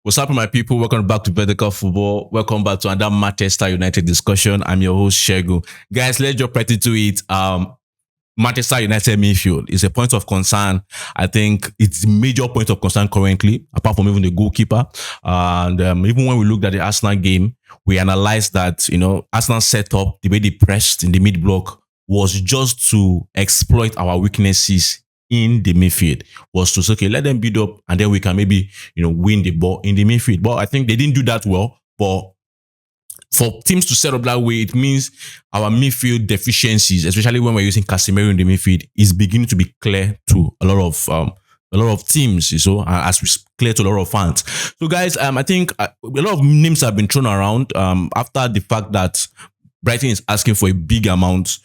What's up, my people? Welcome back to Vertical Football. Welcome back to another Manchester United discussion. I'm your host, Shegu. Guys, let's jump right into it. Manchester United midfield is a point of concern. I think it's a major point of concern currently, apart from even the goalkeeper. And even when we looked at the Arsenal game, we analyzed that, Arsenal set up the way they pressed in the mid block was just to exploit our weaknesses in the midfield. Was to say, okay, let them build up and then we can maybe, win the ball in the midfield. But I think they didn't do that well. But for teams to set up that way, it means our midfield deficiencies, especially when we're using Casemiro in the midfield, is beginning to be clear to a lot of teams, as we clear to a lot of fans. So, guys, I think a lot of names have been thrown around after the fact that Brighton is asking for a big amount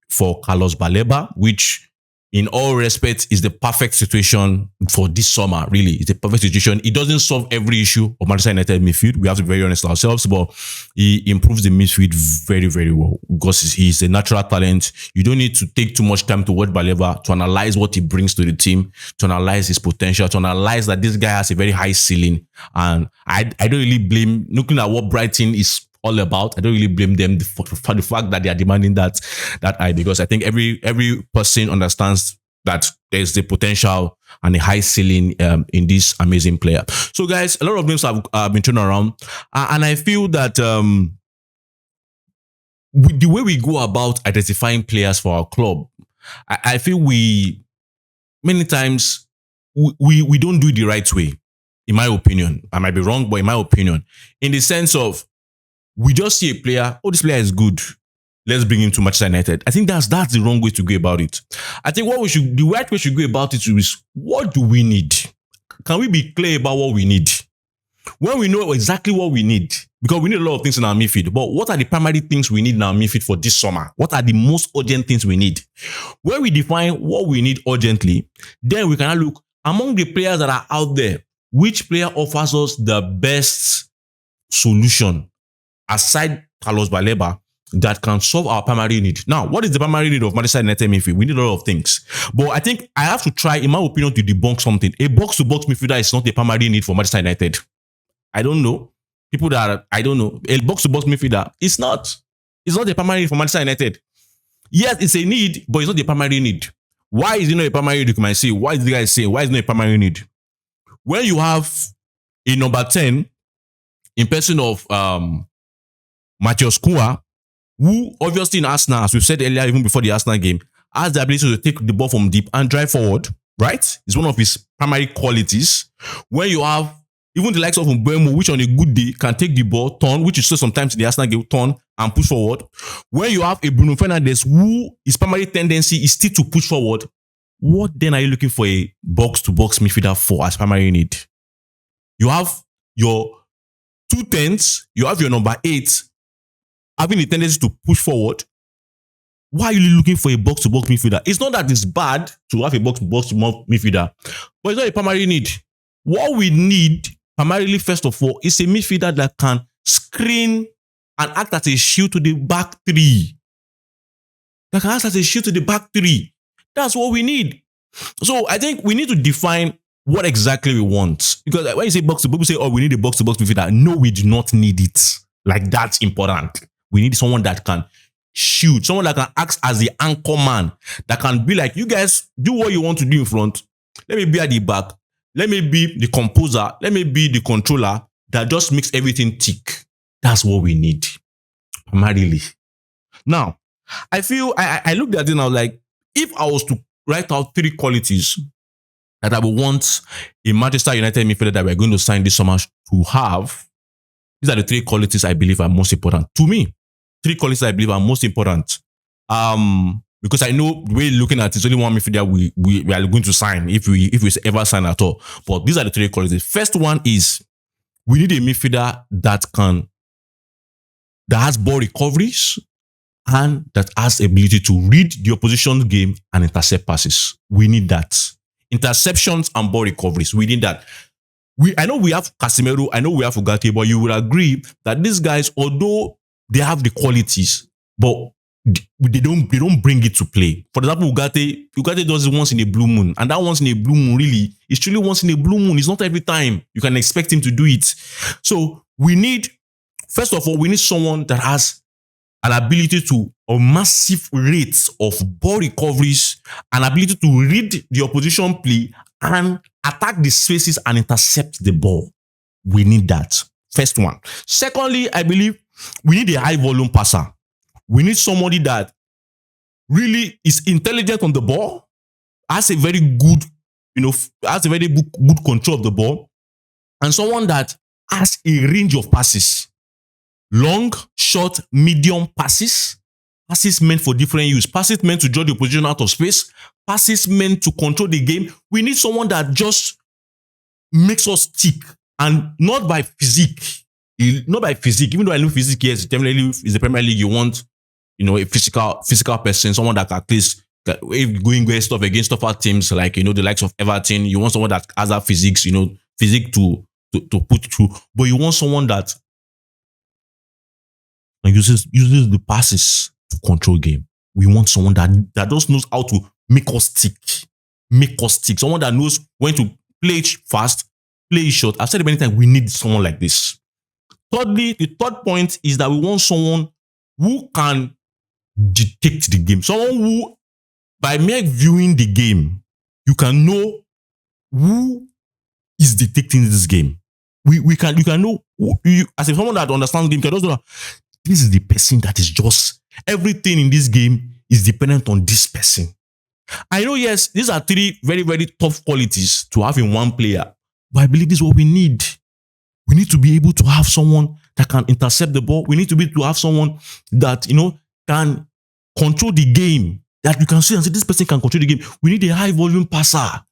for Carlos Baleba, which, in all respects, is the perfect situation for this summer, really. It's a perfect situation. It doesn't solve every issue of Manchester United midfield. We have to be very honest ourselves, but he improves the midfield very, very well because he's a natural talent. You don't need to take too much time to watch Baleba to analyze what he brings to the team, to analyze his potential, to analyze that this guy has a very high ceiling. And I don't really blame, looking at what Brighton is all about, I don't really blame them for the fact that they are demanding that high, because I think every person understands that there's the potential and a high ceiling in this amazing player. So, guys, a lot of names have been turned around, and I feel that the way we go about identifying players for our club, I feel many times we don't do it the right way. In my opinion, I might be wrong, but in my opinion, in the sense of, we just see a player, this player is good, let's bring him to Manchester United. I think that's the wrong way to go about it. I think the right way we should go about it is, what do we need? Can we be clear about what we need? When we know exactly what we need, because we need a lot of things in our midfield, but what are the primary things we need in our midfield for this summer? What are the most urgent things we need? When we define what we need urgently, then we can look among the players that are out there, which player offers us the best solution aside Carlos Baleba that can solve our primary need. Now, what is the primary need of Manchester United midfield? We need a lot of things. But I think I have to try, in my opinion, to debunk something. A box-to-box midfielder is not a primary need for Manchester United. I don't know. I don't know. A box-to-box midfielder, it's not a primary need for Manchester United. Yes, it's a need, but it's not a primary need. Why is it not a primary need? You might say, why is the guy saying, why is it not a primary need? When you have a number 10 in person of Matheus Cunha, who obviously in Arsenal, as we've said earlier, even before the Arsenal game, has the ability to take the ball from deep and drive forward, right? It's one of his primary qualities. When you have even the likes of Mbeumo, which on a good day can take the ball, turn, which is so sometimes in the Arsenal game, turn and push forward. When you have a Bruno Fernandes, who his primary tendency is still to push forward, what then are you looking for a box-to-box midfielder for as primary need? You have your 2 10s, you have your number 8, having the tendency to push forward. Why are you looking for a box-to-box midfielder? It's not that it's bad to have a box-to-box midfielder, but it's not a primary need. What we need, primarily, first of all, is a midfielder that can screen and act as a shield to the back three. That can act as a shield to the back three. That's what we need. So I think we need to define what exactly we want. Because when you say box-to-box, people say, we need a box-to-box midfielder. No, we do not need it. Like, that's important. We need someone that can shoot, someone that can act as the anchor man, that can be like, you guys do what you want to do in front. Let me be at the back. Let me be the composer. Let me be the controller that just makes everything tick. That's what we need, primarily. Now, I feel, I looked at it and I was like, if I was to write out 3 qualities that I would want a Manchester United midfielder that we're going to sign this summer to have, these are the 3 qualities I believe are most important. To me, 3 qualities I believe are most important. Because I know we're looking at it's only one midfielder we are going to sign if we ever sign at all. But these are the 3 qualities. First one is, we need a midfielder that has ball recoveries and that has the ability to read the opposition's game and intercept passes. We need that. Interceptions and ball recoveries. We need that. I know we have Casemiro, I know we have Ugarte, but you will agree that these guys, although they have the qualities, but they don't bring it to play. For example, Ugarte does it once in a blue moon, and that once in a blue moon really is truly once in a blue moon. It's not every time you can expect him to do it. So we need, first of all, we need someone that has an ability to a massive rates of ball recoveries, an ability to read the opposition play and attack the spaces and intercept the ball. We need that. First one. Secondly, I believe we need a high volume passer. We need somebody that really is intelligent on the ball, has a very good, has a very good control of the ball, and someone that has a range of passes. Long, short, medium passes. Passes meant for different use. Passes meant to draw the opposition out of space. Passes meant to control the game. We need someone that just makes us tick, and not by physique. Not by physique. Even though I know physique, yes, definitely is the Premier League. You want, a physical person, someone that at least, if going great stuff against tougher teams like the likes of Everton, you want someone that has that physique, physique to put through. But you want someone that uses the passes to control game. We want someone that just knows how to make us tick. Someone that knows when to play it fast, play it short. I've said it many times, we need someone like this. Thirdly, the third point is that we want someone who can detect the game. Someone who, by mere viewing the game, you can know who is detecting this game. You can know as if someone that understands the game, can just know that this is the person that is just everything in this game is dependent on this person. I know, yes, these are three very, very tough qualities to have in one player, but I believe this is what we need. We need to be able to have someone that can intercept the ball. We need to be able to have someone that, can control the game. That you can see and say, this person can control the game. We need a high volume passer.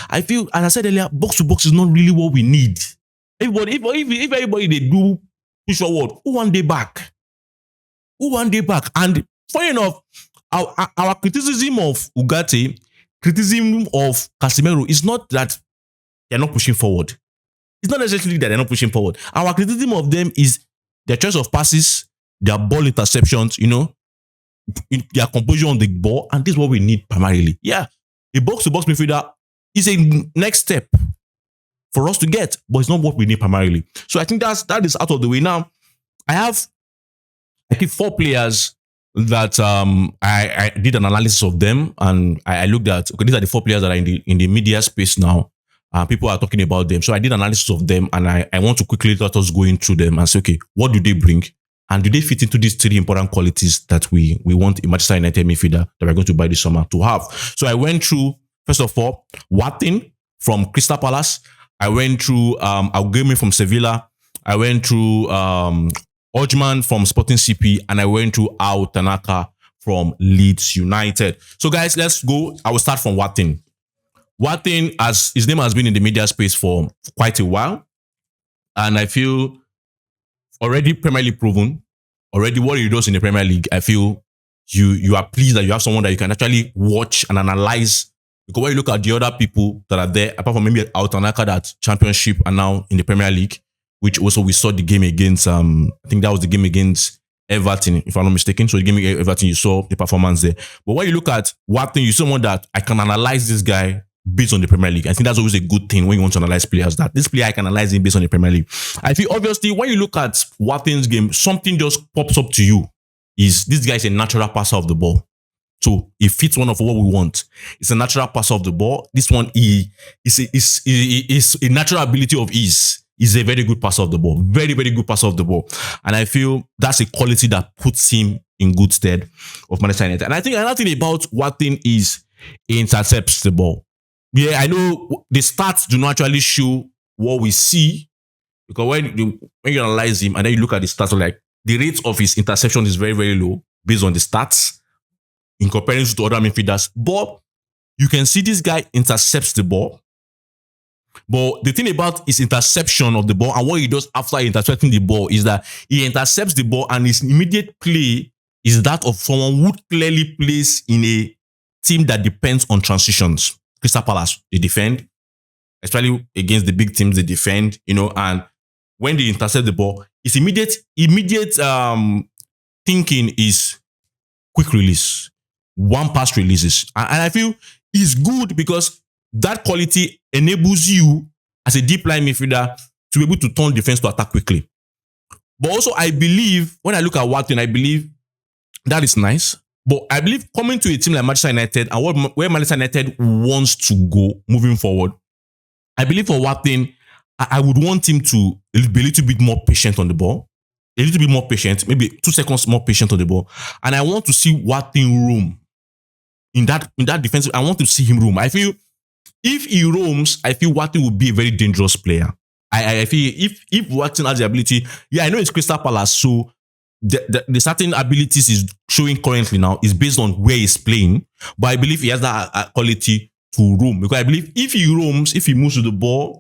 I feel, as I said earlier, box to box is not really what we need. Everybody, if everybody they do push forward, who one day back? And funny enough, our criticism of Ugarte, criticism of Casemiro is not that they're not pushing forward. It's not necessarily that they're not pushing forward. Our criticism of them is their choice of passes, their ball interceptions, their composure on the ball, and this is what we need primarily. Yeah, a box-to-box midfielder is a next step for us to get, but it's not what we need primarily. So I think that is out of the way. Now, I think 4 players that I did an analysis of them, and I looked at, okay, these are the 4 players that are in the media space now. People are talking about them. So I did an analysis of them, and I want to quickly let us go through them and say, okay, what do they bring? And do they fit into these 3 important qualities that we want a Manchester United midfielder that we're going to buy this summer to have? So I went through, first of all, Wharton from Crystal Palace. I went through Aguome from Sevilla. I went through Hjulmand from Sporting CP. And I went through Tanaka from Leeds United. So guys, let's go. I will start from Wharton. Wharton, as his name has been in the media space for quite a while. And I feel already Premier League proven, already what he does in the Premier League, I feel you are pleased that you have someone that you can actually watch and analyze. Because when you look at the other people that are there, apart from maybe Tanaka that Championship and now in the Premier League, which also we saw the game against, I think that was the game against Everton, if I'm not mistaken. So the game against Everton, you saw the performance there. But when you look at Wharton, you see someone that I can analyze this guy based on the Premier League. I think that's always a good thing when you want to analyze players, that this player I can analyze him based on the Premier League. I feel obviously when you look at Wharton's game, something just pops up to you. Is this guy is a natural passer of the ball. So it fits one of what we want. It's a natural passer of the ball. This one is a natural ability of ease. He's a very good passer of the ball. Very, very good passer of the ball. And I feel that's a quality that puts him in good stead of Manchester United. And I think another thing about Wharton is he intercepts the ball. Yeah, I know the stats do not actually show what we see, because when you analyze him and then you look at the stats, like the rate of his interception is very, very low based on the stats in comparison to other midfielders. But you can see this guy intercepts the ball. But the thing about his interception of the ball and what he does after intercepting the ball is that he intercepts the ball and his immediate play is that of someone who clearly plays in a team that depends on transitions. Crystal Palace, they defend, especially against the big teams, they defend, and when they intercept the ball, it's immediate thinking is quick release, one pass releases. And I feel it's good because that quality enables you as a deep line midfielder to be able to turn defense to attack quickly. But also, I believe, when I look at Wharton, I believe that is nice. But I believe coming to a team like Manchester United and where Manchester United wants to go moving forward, I believe for Wharton, I would want him to be a little bit more patient on the ball. A little bit more patient, maybe 2 seconds more patient on the ball. And I want to see Wharton roam in that defensive. I want to see him roam. I feel if he roams, I feel Wharton will be a very dangerous player. I feel if Wharton has the ability, I know it's Crystal Palace, so the certain abilities he's showing currently now is based on where he's playing. But I believe he has that quality to roam. Because I believe if he roams, if he moves to the ball,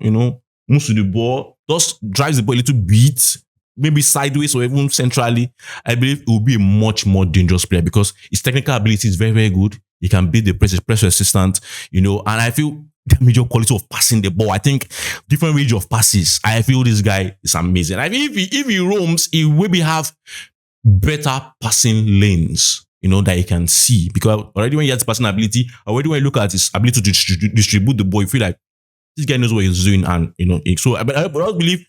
just drives the ball a little bit, maybe sideways or even centrally, I believe it will be a much more dangerous player because his technical ability is very, very good. He can beat the pressure assistant, and I feel the major quality of passing the ball. I think different range of passes. I feel this guy is amazing. I mean, if he roams, he will maybe have better passing lanes, that he can see. Because already when he has passing ability, already when you look at his ability to distribute the ball, you feel like this guy knows what he's doing. And, so I don't believe,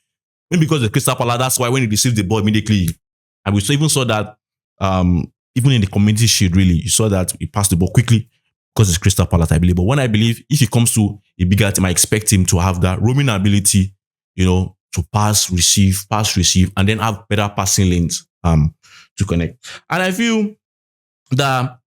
maybe because the Crystal Palace, that's why when he received the ball immediately, and we even saw that, even in the Community Shield, really, you saw that he passed the ball quickly because it's Crystal Palace, I believe. But when I believe if he comes to a bigger team, I expect him to have that roaming ability, to pass, receive, and then have better passing lanes to connect. And I feel that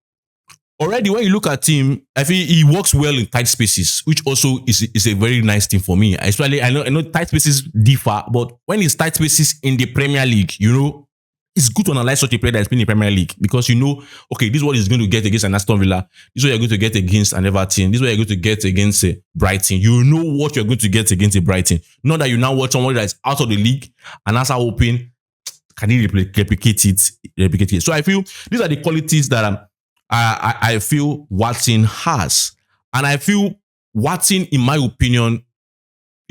already when you look at him, I feel he works well in tight spaces, which also is a very nice thing for me. Especially, I know tight spaces differ, but when it's tight spaces in the Premier League, it's good to analyze such a player that's been in the Premier League because okay, this is what he's going to get against an Aston Villa. This is what you're going to get against an Everton. This is what you're going to get against a Brighton. You know what you're going to get against a Brighton. Not that you now watch someone that's out of the league and that's how hoping can he replicate it. So I feel these are the qualities that I feel Wharton has. And I feel Wharton, in my opinion,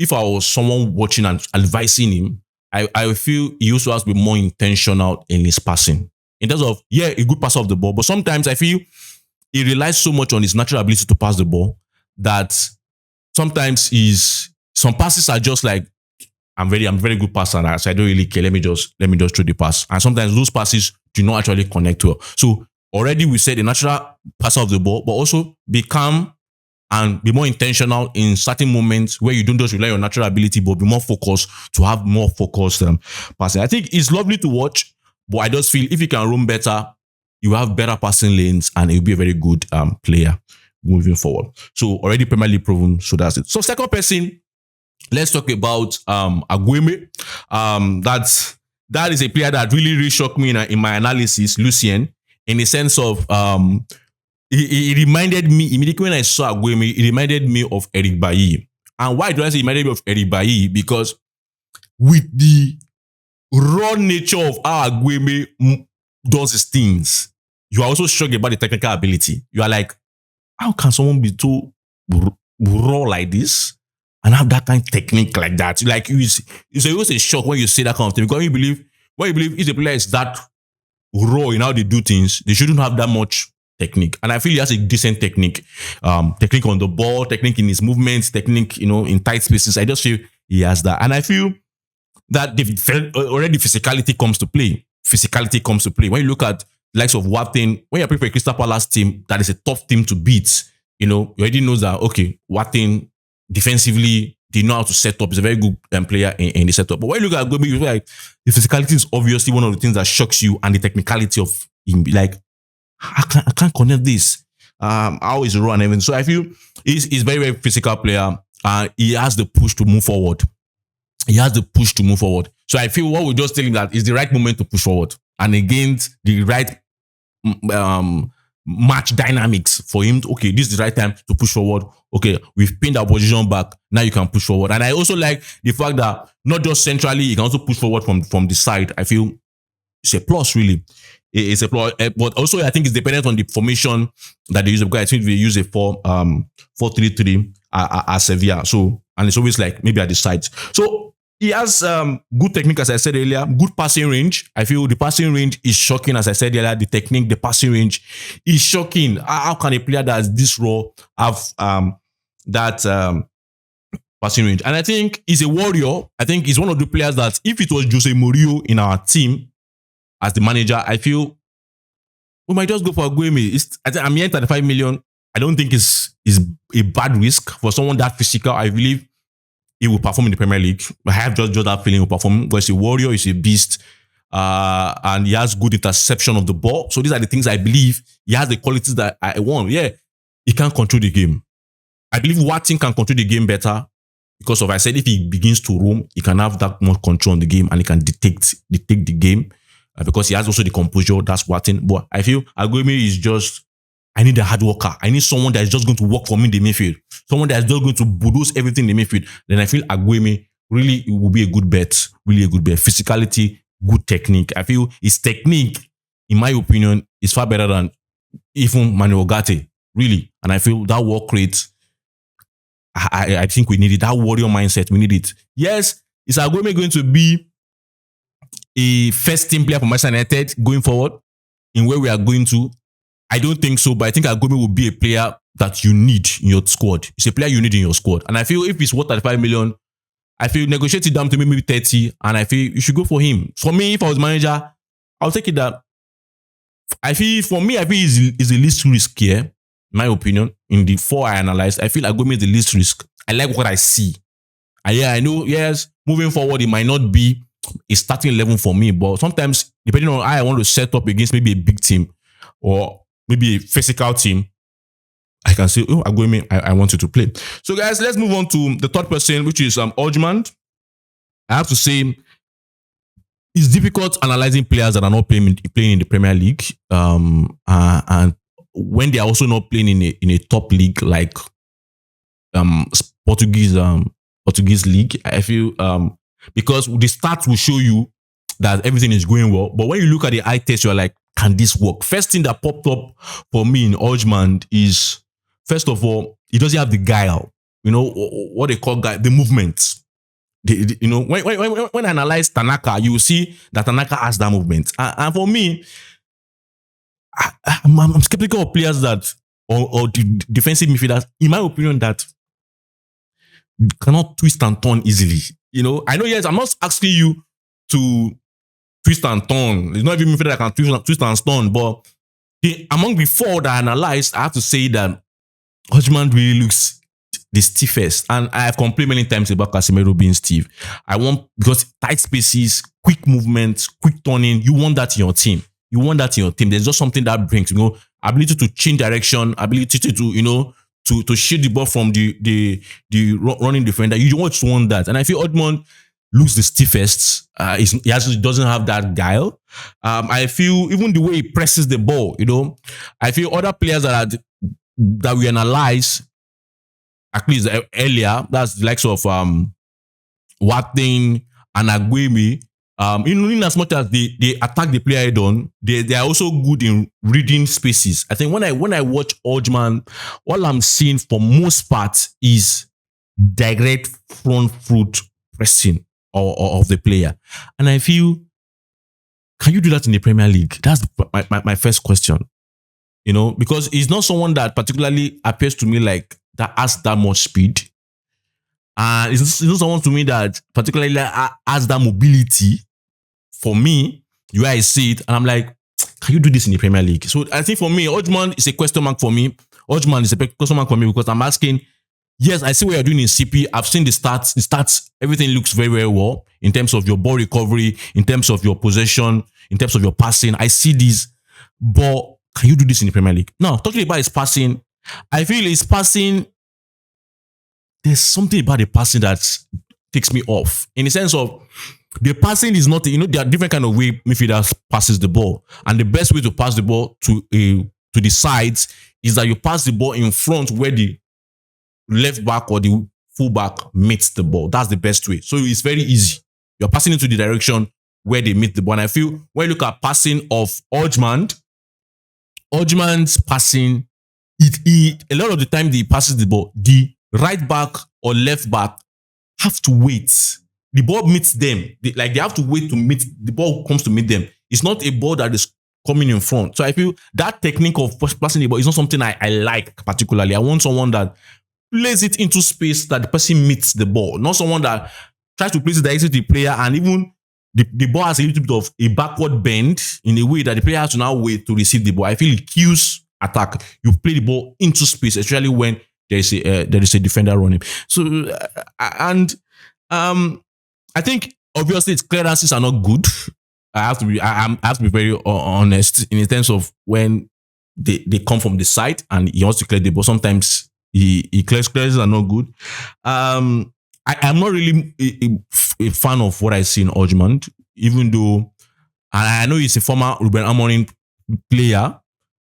if I was someone watching and advising him, I feel he also has to be more intentional in his passing. In terms of, a good passer of the ball, but sometimes I feel he relies so much on his natural ability to pass the ball that sometimes some passes are just like, I'm very good passer, so I don't really care. Let me just throw the pass. And sometimes those passes do not actually connect well. So already we said the natural passer of the ball, but also be calm and be more intentional in certain moments where you don't just rely on natural ability, but be more focused to have more focused passing. I think it's lovely to watch, but I just feel if you can roam better, you have better passing lanes and he'll be a very good player moving forward. So already Premier League proven, so that's it. So second person, let's talk about Aguome. That is a player that really shocked me in my analysis, Lcucien, in the sense of It reminded me, immediately when I saw Aguome, it reminded me of Eric Bailly. And why do I say it reminded me of Eric Bailly? Because with the raw nature of how Aguome does his things, you are also shocked about the technical ability. You are like, how can someone be so raw like this and have that kind of technique like that? Like, it's always a shock when you say that kind of thing. Because when you believe if a player is that raw in how they do things, they shouldn't have that much technique. And I feel he has a decent technique. Technique on the ball, technique in his movements, technique, in tight spaces. I just feel he has that. And I feel that already physicality comes to play. When you look at the likes of Wharton, when you're playing for a Crystal Palace team, that is a tough team to beat. You already know that, okay, Wharton defensively, they know how to set up. He's a very good player in the setup. But when you look at Aguome, you feel like the physicality is obviously one of the things that shocks you, and the technicality of him, like, I can't connect this. How is raw and everything. So I feel he's very, very physical player. He has the push to move forward. So I feel what we're just telling that is the right moment to push forward. And against the right match dynamics for him. Okay, this is the right time to push forward. Okay, we've pinned our position back. Now you can push forward. And I also like the fact that not just centrally, you can also push forward from the side. I feel it's a plus, really. It's a plus, but also I think it's dependent on the formation that they use. Because I think they use a 4-3-3 at Sevilla. So, and it's always like maybe at the sides. So he has good technique, as I said earlier, good passing range. I feel the passing range is shocking, as I said earlier. The technique, the passing range is shocking. How can a player that's this raw have that passing range? And I think he's a warrior. I think he's one of the players that if it was Jose Mourinho in our team as the manager, I feel we might just go for Aguome. I'm here 35 million. I don't think it's a bad risk for someone that physical. I believe he will perform in the Premier League. I have just that feeling he will perform because he's a warrior, he's a beast, and he has good interception of the ball. So these are the things I believe he has the qualities that I want. Yeah, he can control the game. I believe Wharton can control the game better because of I said if he begins to roam, he can have that much control on the game and he can dictate the game because he has also the composure. That's Wharton. But I feel Aguome is just. I need a hard worker. I need someone that is just going to work for me in the midfield. Someone that is just going to bulldoze everything in the midfield. Then I feel Aguome really will be a good bet. Really a good bet. Physicality, good technique. I feel his technique, in my opinion, is far better than even Manuel Ugarte. Really. And I feel that work rate, I think we need it. That warrior mindset, we need it. Yes, is Aguome going to be a first team player for Manchester United going forward in where we are going to? I don't think so, but I think Aguome will be a player that you need in your squad. It's a player you need in your squad. And I feel if it's worth 35 million, I feel negotiate it down to maybe 30, and I feel you should go for him. For me, if I was manager, I'll take it that. I feel he's the least risk here, in my opinion. In the four I analyzed, I feel Aguome is the least risk. I like what I see. And yeah, I know, yes, moving forward, it might not be a starting 11 for me, but sometimes, depending on how I want to set up against maybe a big team or maybe a physical team, I can say, oh, Aguome, I want you to play. So guys, let's move on to the third person, which is Hjulmand. I have to say, it's difficult analyzing players that are not playing in the Premier League. And when they are also not playing in a top league like Portuguese league, I feel because the stats will show you that everything is going well. But when you look at the eye test, you're like, can this work? First thing that popped up for me in Hjulmand is, first of all, he doesn't have the guile. You know, what they call guile, the movement. You know, when I analyze Tanaka, you will see that Tanaka has that movement. And for me, I'm skeptical of players that, or defensive midfielders, in my opinion, that cannot twist and turn easily. You know, I know, yes, I'm not asking you to twist and turn. It's not even midfielder that can twist and turn, but among the four that I analyzed, I have to say that Hjulmand really looks the stiffest. And I have complained many times about Casemiro being stiff. Because tight spaces, quick movements, quick turning, you want that in your team. There's just something that brings, you know, ability to change direction, ability to you know, to shield the ball from the running defender. You just want that. And I feel Hjulmand looks the stiffest. He doesn't have that guile. I feel even the way he presses the ball, you know, I feel other players that we analyze, at least earlier, that's the likes of Wharton and Aguome. In as much as they attack the player head on, they are also good in reading spaces. I think when I watch Hjulmand, all I'm seeing for most part is direct front foot pressing of the player. And I feel, can you do that in the Premier League? That's my first question. You know, because he's not someone that particularly appears to me like that has that much speed. And it's not someone to me that particularly has that mobility. For me, the way I see it, and I'm like, can you do this in the Premier League? So I think for me, Hjulmand is a question mark for me. Hjulmand is a question mark for me because I'm asking, yes, I see what you're doing in CP. I've seen the stats, everything looks very, very well in terms of your ball recovery, in terms of your possession, in terms of your passing. I see this, but can you do this in the Premier League? Now, talking about his passing, I feel his passing, there's something about the passing that takes me off. In the sense of, the passing is not, you know, there are different kind of way midfielders passes the ball. And the best way to pass the ball to the sides is that you pass the ball in front where the left back or the full back meets the ball. That's the best way. So it's very easy. You're passing into the direction where they meet the ball. And I feel when you look at passing of Hjulmand's passing, a lot of the time he passes the ball, the right back or left back have to wait the ball meets them. They have to wait to meet the ball comes to meet them. It's not a ball that is coming in front. So I feel that technique of passing the ball is not something I like particularly. I want someone that plays it into space that the person meets the ball, not someone that tries to place it directly to the player and even the ball has a little bit of a backward bend in a way that the player has to now wait to receive the ball. I feel it cues attack. You play the ball into space, especially when there is a defender running. So and I think obviously its clearances are not good. I have to be very honest in the terms of when they come from the side and he wants to clear the ball. Sometimes he clearances are not good. I'm not really a fan of what I see in Hjulmand, even though I know he's a former Ruben Amorim player.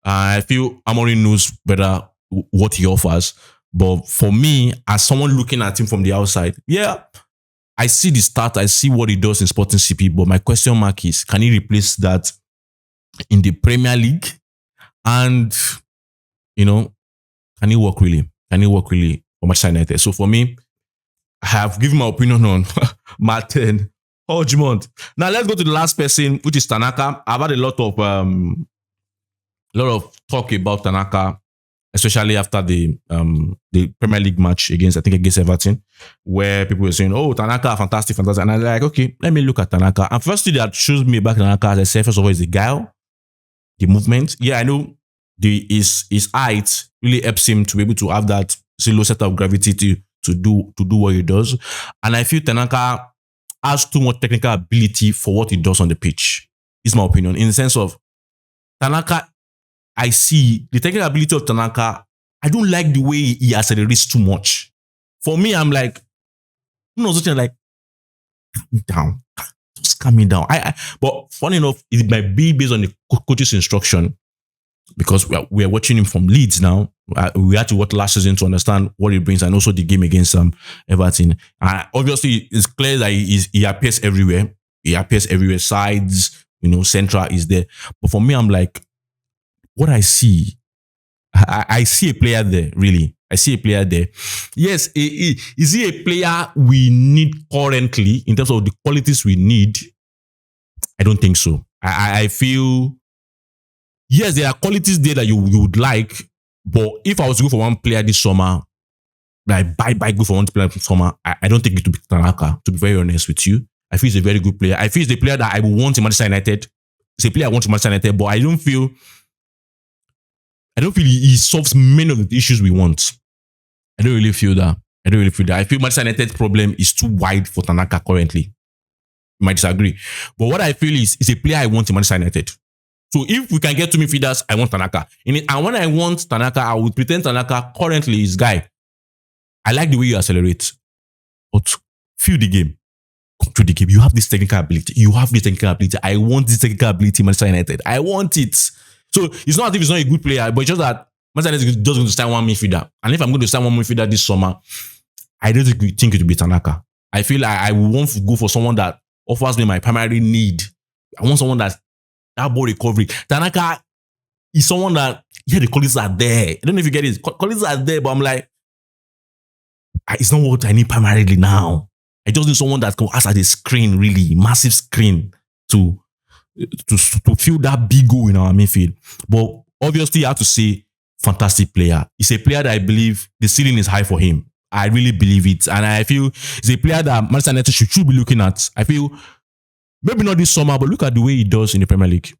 I feel Amorim knows better what he offers. But for me, as someone looking at him from the outside, yeah, I see the start. I see what he does in Sporting CP. But my question mark is, can he replace that in the Premier League? And, can he work really? Can he work really for Manchester United? So for me, I have given my opinion on Morten Hjulmand. Now let's go to the last person, which is Tanaka. I've had a lot of talk about Tanaka, especially after the Premier League match against Everton, where people were saying, "Oh, Tanaka, fantastic." And I was like, okay, let me look at Tanaka. And first thing that shows me about Tanaka, as I said, first of all, is the guile, the movement. Yeah, I know his height really helps him to be able to have that low set of gravity to do what he does. And I feel Tanaka has too much technical ability for what he does on the pitch, is my opinion. In the sense of Tanaka, I see the technical ability of Tanaka. I don't like the way he accelerates too much. For me, I'm like, like, calm me down. Just calm me down. But funny enough, it might be based on the coach's instruction, because we are watching him from Leeds now. We had to watch last season to understand what he brings, and also the game against Everton. Obviously, it's clear that he appears everywhere. He appears everywhere. Sides, central is there. But for me, I'm like, what I see, I see a player there, really. I see a player there. Yes, is he a player we need currently in terms of the qualities we need? I don't think so. I feel, yes, there are qualities there that you would like, but if I was to go for one player this summer, like go for one player this summer, I don't think it would be Tanaka, to be very honest with you. I feel he's a very good player. I feel he's the player that I would want in Manchester United. It's a player I want in Manchester United, but I don't feel he solves many of the issues we want. I don't really feel that. I feel Manchester United's problem is too wide for Tanaka currently. You might disagree. But what I feel is a player I want in Manchester United. So if we can get two midfielders, I want Tanaka. And when I want Tanaka, I would pretend Tanaka currently is guy. I like the way you accelerate, but feel the game. Control the game. You have this technical ability. I want this technical ability in Manchester United. I want it. So it's not as if he's not a good player, but it's just that Manchester United is just going to sign one midfielder. And if I'm going to sign one midfielder this summer, I don't think it will be Tanaka. I feel I want to go for someone that offers me my primary need. I want someone that ball recovery. Tanaka is someone that, the qualities are there. I don't know if you get it. Qualities are there, but I'm like, it's not what I need primarily now. I just need someone that has at a screen, really massive screen to fill that big goal in our midfield. But obviously, I have to say, fantastic player. He's a player that I believe the ceiling is high for him. I really believe it. And I feel he's a player that Manchester United should be looking at. I feel maybe not this summer, but look at the way he does in the Premier League.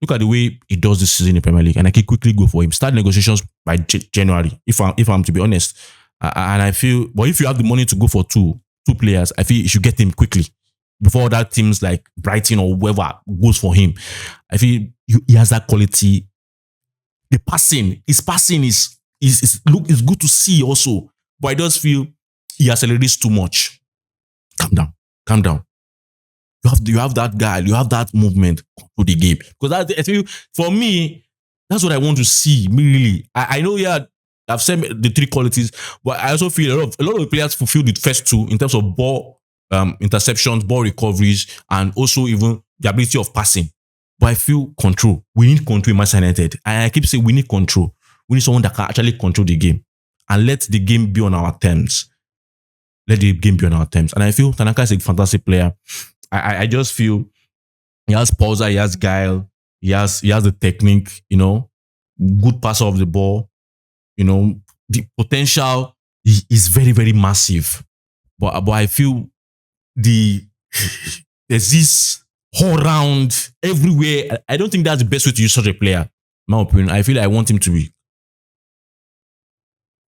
Look at the way he does this season in the Premier League. And I can quickly go for him. Start negotiations by January, if I'm to be honest. And I feel, but if you have the money to go for two players, I feel you should get him quickly before other teams like Brighton or whoever goes for him. I feel he has that quality. His passing is good to see also, but I just feel he accelerates too much. Calm down. You have that guy, you have that movement to the game. Because I feel, for me, that's what I want to see. Really, I know, I've said the three qualities, but I also feel a lot of players fulfill the first two in terms of ball interceptions, ball recoveries, and also even the ability of passing. But I feel control. We need control in Manchester United. And I keep saying we need control. We need someone that can actually control the game and let the game be on our terms. let the game be on our terms. And I feel Tanaka is a fantastic player. I just feel he has power, he has guile, he has the technique, good passer of the ball, the potential is very, very massive. But I feel there's this all round everywhere. I don't think that's the best way to use such a player. In my opinion, I feel I want him to be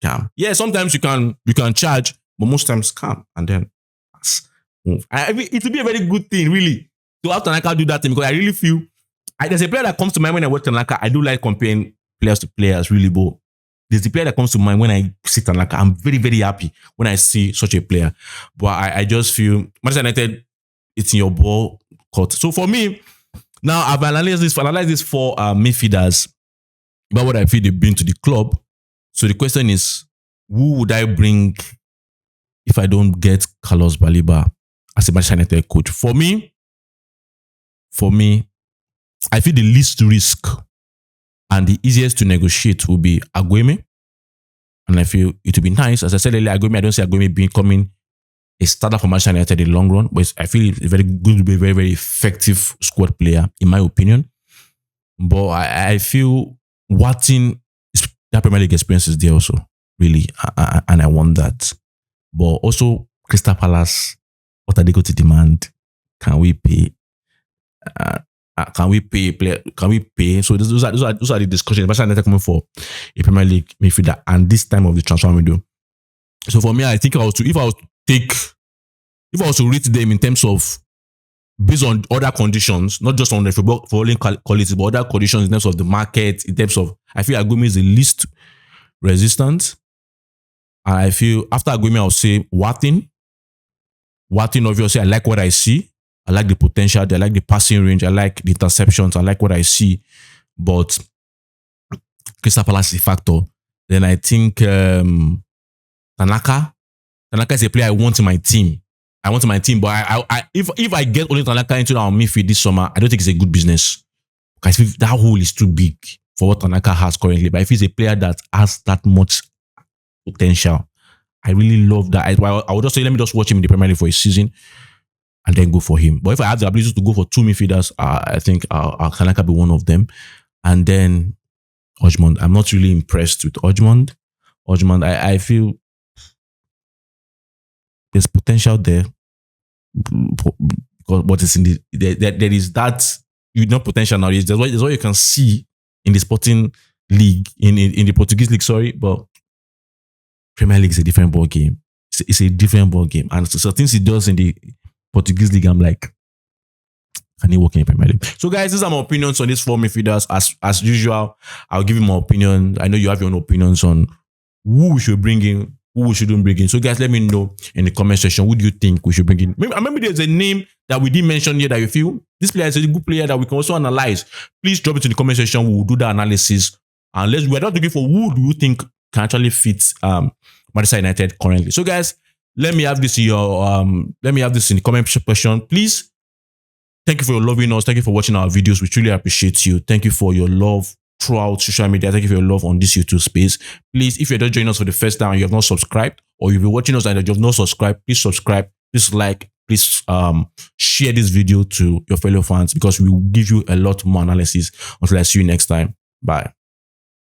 calm. Yeah, sometimes you can charge, but most times calm and then move. I mean, it would be a very good thing, really, to have Tanaka do that thing, because I really feel there's a player that comes to mind when I watch Tanaka. I do like comparing players to players, really, but there's a player that comes to mind when I see Tanaka. I'm very, very happy when I see such a player. But I just feel Manchester United, it's in your ball court. So for me, now I've analyzed this for midfielders about what I feel they've been to the club. So the question is, who would I bring if I don't get Carlos Baleba as a Manchester United coach? For me, I feel the least risk and the easiest to negotiate will be Aguome. And I feel it would be nice. As I said earlier, Aguome, I don't see Aguome becoming a starter for Manchester United in the long run, but I feel it's very good to be a very, very effective squad player, in my opinion. But I feel Wharton, that Premier League experience is there also, really. And I want that. But also, Crystal Palace, what are they going to demand? Can we pay? Can we pay? Can we pay? So those are the discussions. Manchester United coming for a Premier League midfielder, and this time of the transfer window. So for me, I think if I was to rate them in terms of based on other conditions, not just on the footballing quality, but other conditions in terms of the market, in terms of, I feel Aguome is the least resistant. And I feel after Aguome, I'll say Wharton. Wharton, obviously, I like what I see. I like the potential. I like the passing range. I like the interceptions. I like what I see. But Crystal Palace is a factor. Then I think Tanaka is a player I want in my team. But if I get only Tanaka into our midfield this summer, I don't think it's a good business. Because I feel that hole is too big for what Tanaka has currently. But if he's a player that has that much potential, I really love that. I would just say, let me just watch him in the Premier League for a season and then go for him. But if I have the ability to go for two midfielders, I think Tanaka be one of them. And then Hjulmand. I'm not really impressed with Hjulmand. I feel there's potential there. But it's in there is that potential now. There's what you can see in the sporting league, in the Portuguese league, sorry, but Premier League is a different ball game. It's a different ball game. And so things he does in the Portuguese league, I'm like, can he work in the Premier League? So guys, these are my opinions on these four midfielders. As usual, I'll give you my opinion. I know you have your own opinions on who we should bring in, who we shouldn't bring in. So guys, let me know in the comment section, who do you think we should bring in? Maybe there's a name that we didn't mention here that you feel this player is a good player that we can also analyze. Please drop it in the comment section. We will do the analysis. And we're not looking for who do you think can actually fit Manchester United currently. So guys, let me have this in the comment section. Please, thank you for loving us. Thank you for watching our videos. We truly appreciate you. Thank you for your love throughout social media. Thank you for your love on this YouTube space. Please, if you're just joining us for the first time and you have not subscribed, or you've been watching us and you have not subscribed, please subscribe, please like, please share this video to your fellow fans, because we will give you a lot more analysis. Until I see you next time. Bye.